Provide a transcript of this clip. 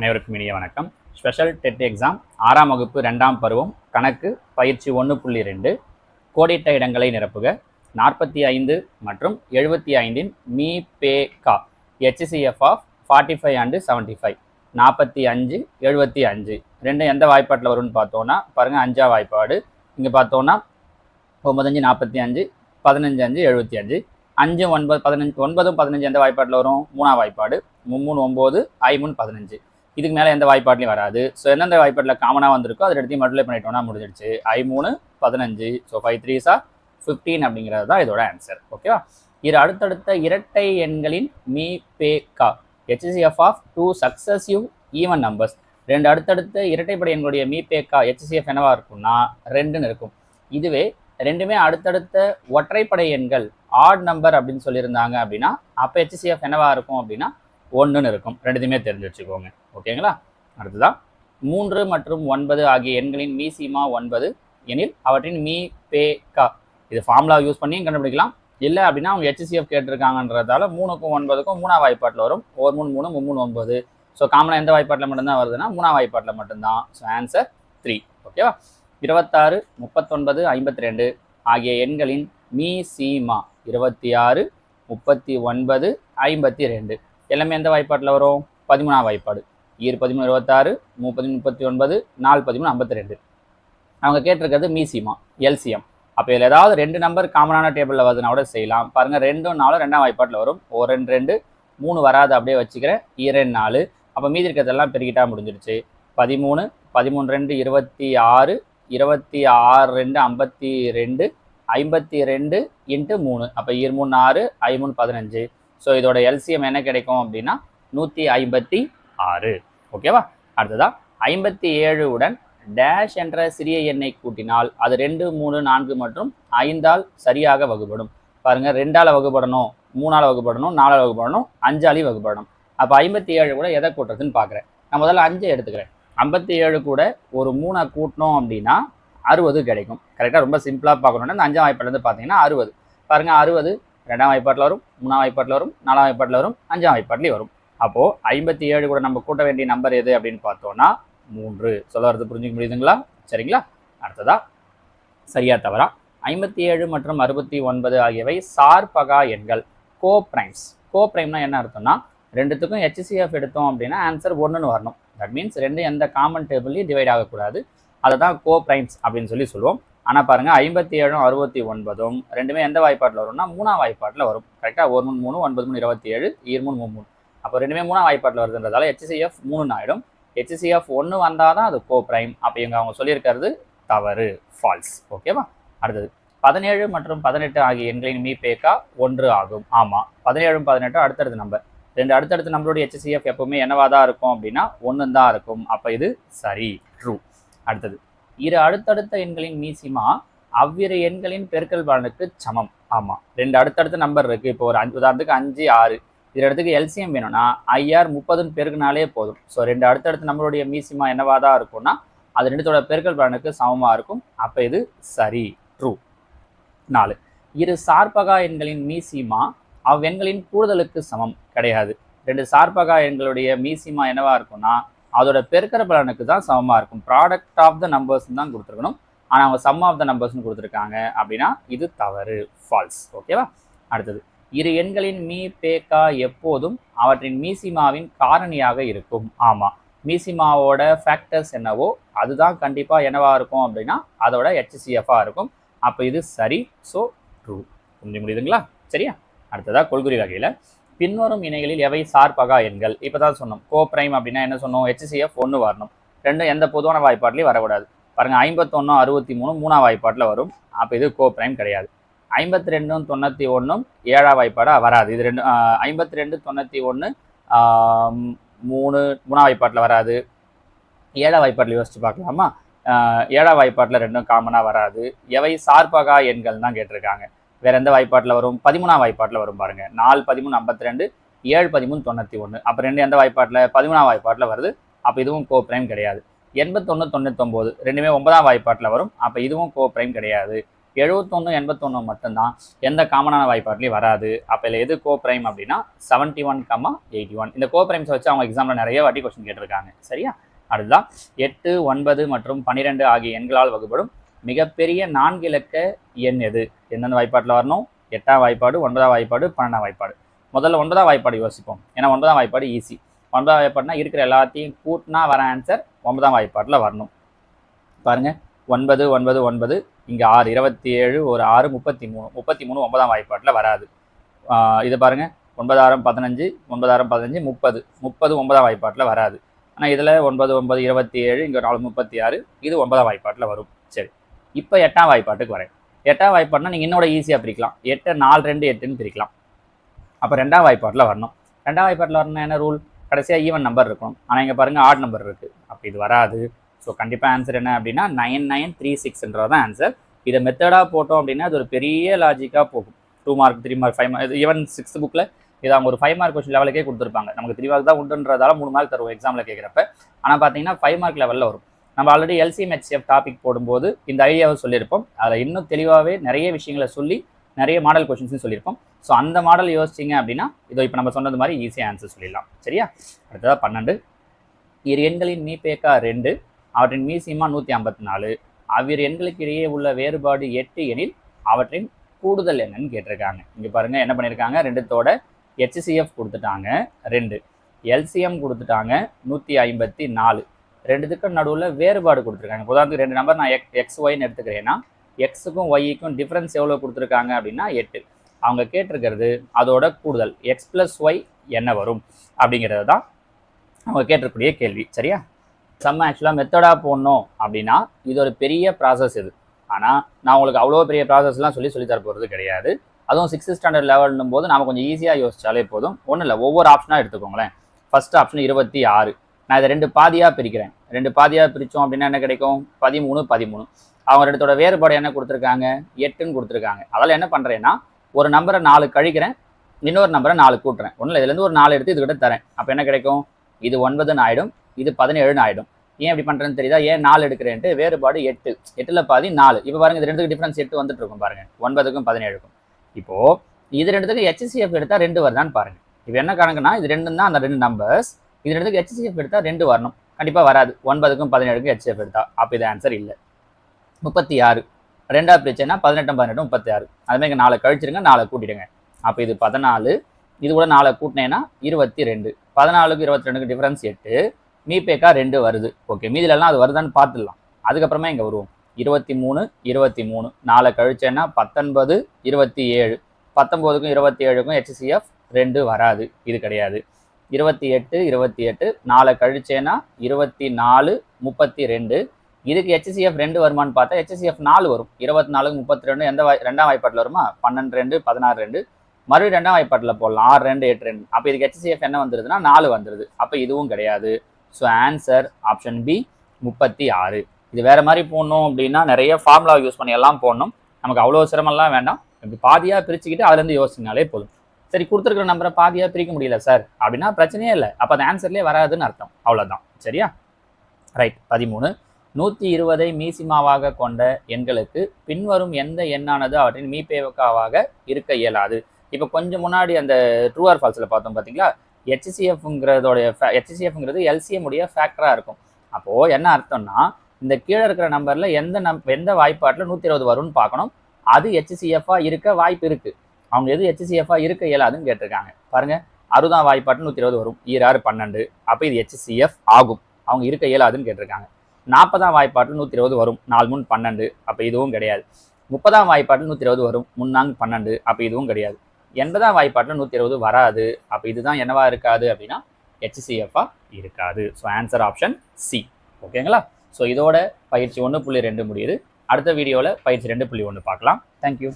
அனைவருக்கும் இனிய வணக்கம். ஸ்பெஷல் டெட் எக்ஸாம் 6ஆம் வகுப்பு 2ஆம் பருவம் கணக்கு பயிற்சி 1.2 கோடிட்ட இடங்களை நிரப்புக 45 மற்றும் 75இன் மீ பே கா HCF ஆஃப் 45 அண்ட் 75 45 75 ரெண்டும் எந்த வாய்ப்பாட்டில் வரும்னு பார்த்தோன்னா பாருங்கள் 5ஆம் வாய்ப்பாடு. இங்கே பார்த்தோன்னா 9 45 15 75 5 9 15 9 15 எந்த வாய்ப்பாட்டில் வரும்? 3ஆம் வாய்ப்பாடு. 3 9 5 15 இதுக்கு மேலே எந்த வாய்ப்பாட்லையும் வராது. ஸோ எந்தெந்த வாய்ப்பாட்டில் காமனாக வந்திருக்கோ அதை எடுத்து மல்டிப்ளை பண்ணிட்டோம்னா முடிஞ்சிடுச்சு. 5 3 15. ஸோ 5 3 15 அப்படிங்கிறது தான் இதோட ஆன்சர். ஓகேவா? இது அடுத்தடுத்த இரட்டை எண்களின் மீ பே கா HCF of 2 successive even numbers. ரெண்டு அடுத்தடுத்த இரட்டைப்படை எண்களுடைய மீ பே கா HCF என்னவா இருக்கும்னா 2ன்னு இருக்கும். இதுவே ரெண்டுமே அடுத்தடுத்த ஒற்றைப்படை எண்கள் ஆட் நம்பர் அப்படின்னு சொல்லியிருந்தாங்க அப்படின்னா அப்போ HCF என்னவா இருக்கும் அப்படின்னா 1ன்னு இருக்கும். ரெண்டுத்தையுமே தெரிஞ்சு வச்சுக்கோங்க. ஓகேங்களா? அடுத்ததான் 3 மற்றும் 9 ஆகிய எண்களின் மீசிமா 9 எனில் அவற்றின் மீ பே கா. இது ஃபார்முலா யூஸ் பண்ணி கண்டுபிடிக்கலாம். இல்லை அப்படின்னா அவங்க HCF கேட்டிருக்காங்கன்றதால 3க்கும் 9க்கும் 3ஆம் வாய்ப்பாட்டில் வரும். 1 3 3 3 9. ஸோ காமனாக எந்த வாய்ப்பாட்டில் மட்டும்தான் வருதுன்னா 3ஆம் வாய்ப்பாட்டில் மட்டும்தான். So answer 3. ஓகேவா? 26 39 52 ஆகிய எண்களின் மீசிமா 26 39 52 எல்லாமே எந்த வாய்ப்பாட்டில் வரும்? 13ஆம் வாய்ப்பாடு. 13 26 30 39 4 13 52. அவங்க கேட்டிருக்கிறது மீசிமா எல்சிஎம். அப்போ இதில் ஏதாவது 2 நம்பர் காமனான டேபிளில் வருதுன்னா கூட செய்யலாம். பாருங்கள் 2 4 2ஆம் வாய்ப்பாட்டில் வரும். 1 2 2 3 வராது, அப்படியே வச்சுக்கிறேன். 2 4 அப்போ மீதி இருக்கிறதெல்லாம் பெருக்கிட்டா முடிஞ்சிருச்சு. 13 13 2 26 26 2 52 52 இன்ட்டு 3 அப்போ 23 6 53 15. ஸோ இதோட எல்சிஎம் என்ன கிடைக்கும் அப்படின்னா 156. ஓகேவா? அடுத்ததா 57 உடன் டேஷ் என்ற சிறிய எண்ணை கூட்டினால் அது 2 3 4 மற்றும் 5ஆல் சரியாக வகுப்படும். பாருங்க 2ஆல் வகுப்படணும், 3ஆல் வகுப்படணும், 4ஆல் வகுப்படணும், 5ஆலையும் வகுப்படணும். அப்போ 57 கூட எதை கூட்டுறதுன்னு பார்க்குறேன். நான் முதல்ல 5 எடுத்துக்கிறேன். 57 கூட ஒரு 3 கூட்டணும் அப்படின்னா 60 கிடைக்கும். கரெக்டாக ரொம்ப சிம்பிளாக பார்க்கணுன்னா இந்த 5ஆம் வாய்ப்பாட்டிலேருந்து பார்த்தீங்கன்னா 60. பாருங்கள் 60 2ஆம் வாய்ப்பாட்டில் வரும், 3ஆம் வாய்ப்பாட்டில் வரும், 4ஆம் வாய்ப்பாட்டில் வரும், 5ஆம் வாய்ப்பாட்டிலையும் வரும். அப்போது 57 கூட நம்ம கூட்ட வேண்டிய நம்பர் எது அப்படின்னு பார்த்தோன்னா 3. சொல்ல வரது புரிஞ்சுக்க முடியுதுங்களா? சரிங்களா? அடுத்ததா சரியா தவறா? 57 மற்றும் 69 ஆகியவை சார்பகா எண்கள், கோ பிரைம்ஸ். கோ பிரைம்னா என்ன அர்த்தம்னா ரெண்டுத்துக்கும் HCF எடுத்தோம் அப்படின்னா ஆன்சர் 1ன்னு வரணும். தட் மீன்ஸ் ரெண்டு எந்த காமன் டேபிள்லையும் டிவைட் ஆகக்கூடாது. அதை தான் கோ பிரைம்ஸ் அப்படின்னு சொல்லுவோம். ஆனால் பாருங்கள் 57 69 ரெண்டுமே எந்த வாய்ப்பாட்டில் வரும்னா 3ஆம் வாய்ப்பாட்டில் வரும். கரெக்டாக 1 3 9 3 27 23 33. அப்போ ரெண்டுமே 3ஆம் வாய்ப்பாட்டில் வருதுன்றதால HCF 3ன்னு ஆகிடும். HCF 1 வந்தால் தான் அது கோ பிரைம். அப்போ இவங்க அவங்க சொல்லியிருக்கிறது தவறு, ஃபால்ஸ். ஓகேவா? அடுத்தது 17 மற்றும் 18 ஆகிய எண்களின் மீ பேக்கா 1 ஆகும். ஆமாம், 17 18 அடுத்தடுத்த நம்பர். ரெண்டு அடுத்தடுத்த நம்பருடைய HCF எப்பவுமே என்னவா தான் இருக்கும் அப்படின்னா 1 தான் இருக்கும். அப்போ இது சரி, ட்ரூ. அடுத்தது இரு அடுத்தடுத்த எண்களின் மீசிமா அவ்விரு எண்களின் பெருக்கல் பலனுக்கு சமம். ஆமாம், ரெண்டு அடுத்தடுத்த நம்பர் இருக்குது. இப்போ ஒரு உதாரணத்துக்கு 5 6 இது இடத்துக்கு எல்சிஎம் வேணும்னா IR 30ன்னு பெருக்குனாலே போதும். ஸோ ரெண்டு அடுத்தடுத்த நம்பருடைய மீசிமா என்னவா தான் இருக்கும்னா அது ரெண்டுத்தோட பெருக்கல் பலனுக்கு சமமாக இருக்கும். அப்போ இது சரி, ட்ரூ. 4 இரு சார்பகா எண்களின் மீசிமா அவ்வெண்களின் கூடுதலுக்கு சமம். கிடையாது. ரெண்டு சார்பகா எண்களுடைய மீசிமா என்னவா இருக்கும்னா அதோட பெருக்கிற பலனுக்கு தான் சமமாக இருக்கும். ப்ராடக்ட் ஆஃப் த நம்பர்ஸ்ன்னு தான் கொடுத்துருக்கணும். ஆனால் அவங்க சம் ஆஃப் த நம்பர்ஸ்ன்னு கொடுத்துருக்காங்க அப்படின்னா இது தவறு, ஃபால்ஸ். ஓகேவா? அடுத்தது இரு எண்களின் மீ பேக்கா எப்போதும் அவற்றின் மீசிமாவின் காரணியாக இருக்கும். ஆமாம், மீசிமாவோட ஃபேக்டர்ஸ் என்னவோ அதுதான் கண்டிப்பாக என்னவா இருக்கும் அப்படின்னா அதோட HCF-ஆக இருக்கும். அப்போ இது சரி, ஸோ ட்ரூ. புரிஞ்சு முடியுதுங்களா? சரியா? அடுத்ததாக கொள்குறி வகையில் பின்வரும் இணைகளில் எவை சார்பகா எண்கள்? இப்போ தான் சொன்னோம் கோ பிரைம் அப்படின்னா என்ன சொன்னோம்? HCF 1 வரணும். ரெண்டும் எந்த பொதுவான வாய்ப்பாட்டிலையும் வரக்கூடாது. பாருங்கள் 51 63 3ஆம் வாய்ப்பாட்டில் வரும். அப்போ இது கோ பிரைம் கிடையாது. 52 91 7ஆம் வாய்ப்பாடாக வராது. இது ரெண்டு 52 91 3ஆம் வாய்ப்பாட்டில் வராது. 7ஆம் வாய்ப்பாட்டில் யோசிச்சு பார்க்கலாமா? 7ஆம் வாய்ப்பாட்டில் ரெண்டும் காமனாக வராது. எவை சார்பகா எண்கள் தான் கேட்டிருக்காங்க. வேற எந்த வாய்ப்பாட்டில் வரும்? 13ஆம் வாய்ப்பாட்டில் வரும். பாருங்க 4 13 52 7 13 91. அப்போ ரெண்டு எந்த வாய்ப்பாட்டில்? 13ஆம் வாய்ப்பாட்டில் வருது. அப்போ இதுவும் கோ பிரைம் கிடையாது. 81 99 ரெண்டுமே 9ஆம் வாய்ப்பாட்டில் வரும். அப்போ இதுவும் கோ பிரைம் கிடையாது. 71 81 மட்டும்தான் எந்த காமனான வாய்ப்பாட்லையும் வராது. அப்போ இதில் எது கோ பிரைம் அப்படின்னா 71, 81. இந்த கோ பிரைம்ஸை வச்சு அவங்க எக்ஸாமில் நிறைய வாட்டி கொஸ்டின் கேட்டிருக்காங்க. சரியா? அதுதான் 8, 9 மற்றும் 12 ஆகிய எண்களால் வகுப்படும் மிகப்பெரிய 4 இலக்க எண் எது? எந்தெந்த வாய்ப்பாட்டில் வரணும்? 8ஆம் வாய்ப்பாடு, 9ஆம் வாய்ப்பாடு, 12ஆம் வாய்ப்பாடு. முதல்ல 9ஆம் வாய்ப்பாடு யோசிப்போம். ஏன்னா 9ஆம் வாய்ப்பாடு ஈஸி. 9ஆம் வாய்ப்பாடுனா இருக்கிற எல்லாத்தையும் கூட்டினா வர ஆன்சர் 9ஆம் வாய்ப்பாட்டில் வரணும். பாருங்க, 9 9 9, இங்கே 6, 27, ஒரு 6, 33. 33 9ஆம் வாய்ப்பாட்டில் வராது. இது பாருங்க, 9 6 15, 9 6 15, 30. 30 9ஆம் வாய்ப்பாட்டில் வராது. ஆனால் இதில் 9 9 27, இங்கே 4 36, இது 9ஆம் வாய்ப்பாட்டில் வரும். சரி, இப்போ 8ஆம் வாய்ப்பாட்டுக்கு வரேன். 8ஆம் வாய்ப்பாடுனா நீங்கள் இன்னோட ஈஸியாக பிரிக்கலாம். 8 4 2 8ன்னு பிரிக்கலாம். அப்போ 2ஆம் வாய்ப்பாட்டில் வரணும். 2ஆம் வாய்ப்பாட்டில் வரணும் என்ன ரூல்? கடைசியாக ஈவன் நம்பர் இருக்கும். ஆனால் இங்கே பாருங்கள் ஆட் நம்பர் இருக்குது. அப்போ இது வராது. ஸோ கண்டிப்பாக ஆன்சர் என்ன அப்படின்னா 9936ன்றது தான் ஆன்சர். இதை மெத்தடாக போட்டோம் அப்படின்னா அது ஒரு பெரிய லாஜிக்காக போகும். 2 mark 3 mark 5 mark, even 6th புக்கில் இதை அவங்க ஒரு 5 மார்க் கொஸ்டின் லெவலுக்கே கொடுத்துருப்பாங்க. நமக்கு 3 மார்க் தான் உண்டுன்றதால 3 மார்க் தருவோம் எக்ஸாமில் கேட்குறப்ப. ஆனால் பார்த்தீங்கன்னா 5 மார்க் லெவலில் வரும். நம்ம ஆல்ரெடி LCM HCF டாபிக் போடும்போது இந்த ஐடியாவை சொல்லியிருப்போம். அதில் இன்னும் தெளிவாகவே நிறைய விஷயங்களை சொல்லி நிறைய மாடல் கொஸ்டின்ஸும் சொல்லியிருப்போம். ஸோ அந்த மாடல் யோசிச்சிங்க அப்படின்னா இதோ இப்போ நம்ம சொன்னது மாதிரி ஈஸியாக ஆன்சர் சொல்லிடலாம். சரியா? அடுத்ததாக 12. இரு எண்களின் மீபேக்கா 2, அவற்றின் மீசிமா 154. அவ்விரு எண்களுக்கு இடையே உள்ள வேறுபாடு 8 எனில் அவற்றின் கூடுதல் என்னன்னு கேட்டிருக்காங்க. இங்கே பாருங்கள் என்ன பண்ணியிருக்காங்க, ரெண்டுத்தோட HCF கொடுத்துட்டாங்க 2, LCM கொடுத்துட்டாங்க 154. ரெண்டுத்துக்கு நடுவில் வேறுபாடு கொடுத்துருக்காங்க. உதாரணத்துக்கு 2 நம்பர் நான் XYன்னு எடுத்துக்கிறேன்னா எக்ஸுக்கும் ஒய்க்கும் டிஃப்ரென்ஸ் எவ்வளோ கொடுத்துருக்காங்க அப்படின்னா 8. அவங்க கேட்டிருக்கிறது அதோட கூடுதல் X+Y என்ன வரும் அப்படிங்கிறது தான் அவங்க கேட்டிருக்கக்கூடிய கேள்வி. சரியா? சம் ஆக்சுவலாக மெத்தடாக போடணும் அப்படின்னா இது ஒரு பெரிய ப்ராசஸ் இது. ஆனால் நான் உங்களுக்கு அவ்வளோ பெரிய ப்ராசஸ்லாம் சொல்லி தர போகிறது கிடையாது. அதுவும் 6th ஸ்டாண்டர்ட் லெவல்னும் போது நம்ம கொஞ்சம் ஈஸியாக யோசிச்சாலே போதும். ஒன்றும் இல்லை, ஒவ்வொரு ஆப்ஷனாக எடுத்துக்கோங்களேன். First option 26. நான் இதை 2 பாதியாக பிரிக்கிறேன். 2 பாதியாக பிரித்தோம் அப்படின்னா என்ன கிடைக்கும்? 13 13. அவங்க ரெண்டுத்தோட வேறுபாடு என்ன கொடுத்துருக்காங்க? 8ன்னு கொடுத்துருக்காங்க. அதனால் என்ன பண்ணுறேன்னா ஒரு நம்பரை 4 கழிக்கிறேன், இன்னொரு நம்பரை 4 கூட்டுறேன். ஒன்றும் இல்லை, இதுலேருந்து ஒரு 4 எடுத்து இதுக்கிட்ட தரேன். அப்போ என்ன கிடைக்கும்? இது 9ன்னு ஆகிடும், இது 17ன்னு ஆகிடும். ஏன் இப்படி பண்ணுறேன்னு தெரியுதா? ஏன் 4 எடுக்கிறேன்ட்டு வேறுபாடு 8, 8ல் பாதி 4. இப்போ பாருங்கள், இது ரெண்டுக்கு டிஃப்ரென்ஸ் 8 வந்துட்டு இருக்கும் பாருங்கள், 9க்கும் 17க்கும். இப்போது இது ரெண்டுத்துக்கு HCF எடுத்தால் 2 வருதான்னு பாருங்கள். இப்போ என்ன கணக்குன்னா இது 2 தான் அந்த 2 நம்பர்ஸ். இது ரெண்டுக்கு HCF எடுத்தால் 2 வரணும். கண்டிப்பாக வராது. 9க்கும் 17க்கும் HCF எடுத்தால். அப்போ இது ஆன்சர் இல்லை. 36 ரெண்டா பிரிச்சேன்னா 18 18 36. அதுமாதிரி 4 கழிச்சிருங்க, 4 கூட்டிடுங்க. அப்போ இது 14, இது கூட 4 கூட்டினேன்னா 22. 14க்கு 22க்கு டிஃபரன்ஸ் 8, மீபேக்கா 2 வருது. ஓகே, மீதிலெல்லாம் அது வருதான்னு பார்த்துடலாம். அதுக்கப்புறமா இங்கே வருவோம். 23 23, 4 கழிச்சேன்னா 19 27. 19க்கும் 27க்கும் HCF 2 வராது, இது கிடையாது. 28 28, 4 கழிச்சேன்னா 24 32. இதுக்கு HCF 2 வருமானு பார்த்தா HCF 4 வரும். 24 32 எந்த 2ஆம் வாய்ப்பாட்டில் வருமா? 12 2 16 2. மறுபடியும் 2ஆம் வாய்ப்பாட்டில் போடலாம், 6 2 8 2. அப்போ இதுக்கு HCF என்ன வந்துருதுன்னா 4 வந்துடுது. அப்போ இதுவும் கிடையாது. So answer option B 36. இது வேறு மாதிரி போடணும் அப்படின்னா நிறைய ஃபார்முலா யூஸ் பண்ணி எல்லாம் போடணும். நமக்கு அவ்வளோ சிரமம்லாம் வேண்டாம். இப்படி பாதியாக பிரிச்சுக்கிட்டு அதுலேருந்து யோசிச்சினாலே போதும். சரி, கொடுத்துருக்குற நம்பரை பாதியாக பிரிக்க முடியல சார் அப்படின்னா பிரச்சனையே இல்லை. அப்போ அந்த ஆன்சர்லேயே வராதுன்னு அர்த்தம். அவ்வளோதான். சரியா? ரைட். 13. 120ஐ மீசிமாவாக கொண்ட எண்களுக்கு பின்வரும் எந்த எண்ணானது அவற்றின் மீபேக்காவாக இருக்க இயலாது? இப்போ கொஞ்சம் முன்னாடி அந்த ட்ரூ ஆர் ஃபால்ஸில் பார்த்தோம் பார்த்தீங்களா? HCFங்கிறது LCM உடைய ஃபேக்டராக இருக்கும். அப்போது என்ன அர்த்தம்னா இந்த கீழே இருக்கிற நம்பரில் எந்த வாய்ப்பாட்டில் 120 வரும்னு பார்க்கணும். அது HCF-ஆ இருக்க வாய்ப்பு இருக்குது. அவங்க எது HCF-ஆ இருக்க இயலாதுன்னு கேட்டிருக்காங்க. பாருங்கள், 60ஆம் வாய்ப்பாட்டில் 120 வரும், 6 12. அப்போ இது HCF ஆகும். அவங்க இருக்க இயலாதுன்னு கேட்டிருக்காங்க. 40ஆம் வாய்ப்பாட்டில் 120 வரும், 4 3 12. அப்போ இதுவும் கிடையாது. 30ஆம் வாய்ப்பாட்டில் 120 வரும், 3 4 12. அப்போ இதுவும் கிடையாது. 80ஆம் வாய்ப்பாட்டில் 120 வராது. அப்போ இதுதான் என்னவா இருக்காது அப்படின்னா HCF-ஆ இருக்காது. So answer option C. ஓகேங்களா? ஸோ இதோட பயிற்சி 1.2 முடியுது. அடுத்த வீடியோவில் பயிற்சி 2.1 பார்க்கலாம். தேங்க்யூ.